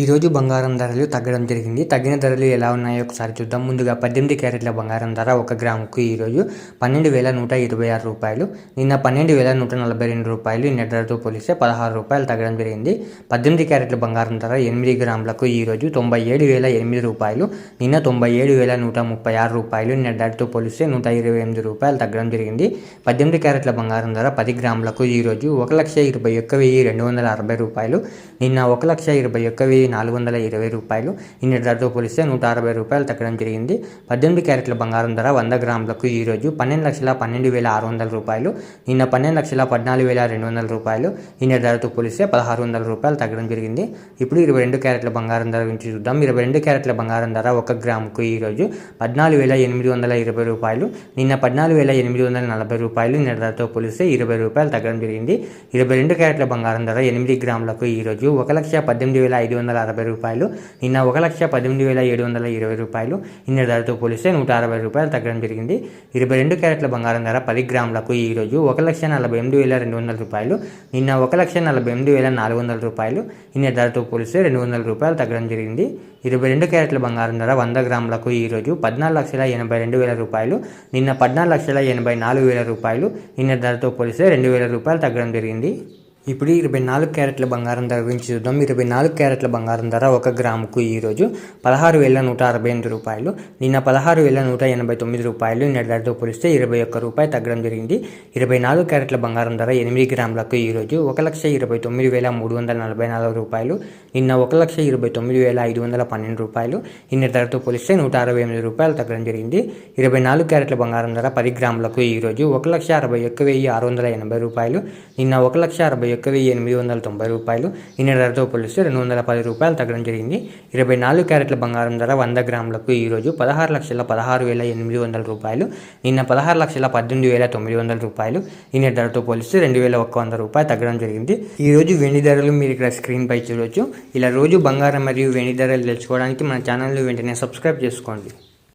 ఈరోజు బంగారం ధరలు తగ్గడం జరిగింది. తగ్గిన ధరలు ఎలా ఉన్నాయో ఒకసారి చూద్దాం. ముందుగా 18 క్యారెట్ల బంగారం ధర 1 గ్రాముకు ఈరోజు 12,126 రూపాయలు. నిన్న 12,142 రూపాయలు. నిన్న ధరతో పోలిస్తే 16 రూపాయలు తగ్గడం జరిగింది. 18 క్యారెట్ల బంగారం ధర 8 గ్రాములకు ఈరోజు 97,008 రూపాయలు. నిన్న 97,136 రూపాయలు. నిన్న ధరతో పోలిస్తే 128 రూపాయలు తగ్గడం జరిగింది. 18 క్యారెట్ల బంగారం ధర 10 గ్రాములకు ఈరోజు 1,21,260 రూపాయలు. నిన్న 1,21,420 రూపాయలు. నిన్న ధరతో పోలిస్తే 160 రూపాయలు తగ్గడం జరిగింది. 18 క్యారెట్ల బంగారం ధర 100 గ్రాములకు ఈరోజు 12,12,600 రూపాయలు. నిన్న 12,14,200 రూపాయలు. నిన్న ధరతో పోలిస్తే 1,600 రూపాయలు తగ్గడం జరిగింది. ఇప్పుడు 22 క్యారెట్ల బంగారం ధర గురించి చూద్దాం. 22 క్యారెట్ల బంగారం ధర 1 గ్రాముకు ఈరోజు 14,820 రూపాయలు. నిన్న 14,840 రూపాయలు. నిన్న ధరతో పోలిస్తే 20 రూపాయలు తగ్గడం జరిగింది. 22 క్యారెట్ల బంగారం ధర 8 గ్రాములకు ఈరోజు 1,18,560 రూపాయలు. నిన్న 1,18,720 రూపాయలు. నిన్న ధరతో పోలిస్తే 160 రూపాయలు తగ్గడం జరిగింది. 22 క్యారెట్ల బంగారం ధర 10 గ్రాములకు ఈరోజు 1,48,200 రూపాయలు. నిన్న 1,48,400 రూపాయలు. నిన్న ధరతో పోలిస్తే 200 రూపాయలు తగ్గడం జరిగింది. 22 క్యారెట్ల బంగారం ధర 100 గ్రాములకు ఈరోజు 14,82,000 రూపాయలు. నిన్న 14,84,000 రూపాయలు. నిన్న ధరతో పోలిస్తే 2,000 రూపాయలు తగ్గడం జరిగింది. ఇప్పుడు 24 క్యారెట్ల బంగారం ధర గురించి చూద్దాం. 24 క్యారెట్ల బంగారం ధర 1 గ్రాముకు ఈరోజు 16,168 రూపాయలు. నిన్న 16,189 రూపాయలు. నిన్న ధరతో పోలిస్తే 21 రూపాయలు తగ్గడం జరిగింది. 24 క్యారెట్ల బంగారం ధర 8 గ్రాములకు ఈరోజు 1,29,344 రూపాయలు. నిన్న 1,29,512 రూపాయలు. నిన్న ధరతో పోలిస్తే 168 రూపాయలు తగ్గడం జరిగింది. 24 క్యారెట్ల బంగారం ధర 10 గ్రాములకు ఈరోజు 1,61,680 రూపాయలు. నిన్న 1,61,890 రూపాయలు. నిన్న ధరతో పోలిస్తే 210 రూపాయలు తగ్గడం జరిగింది. 24 క్యారెట్ల బంగారం ధర 100 గ్రాములకు ఈరోజు 16,16,800 రూపాయలు. నిన్న 16,18,900 రూపాయలు. నిన్న ధరతో పోలిస్తే 2,100 రూపాయలు తగ్గడం జరిగింది. ఈరోజు వెండి ధరలు మీరు ఇక్కడ స్క్రీన్ పై చూడవచ్చు. ఇలా రోజు బంగారం మరియు వెండి ధరలు తెలుసుకోవడానికి మన ఛానల్ని వెంటనే సబ్స్క్రైబ్ చేసుకోండి.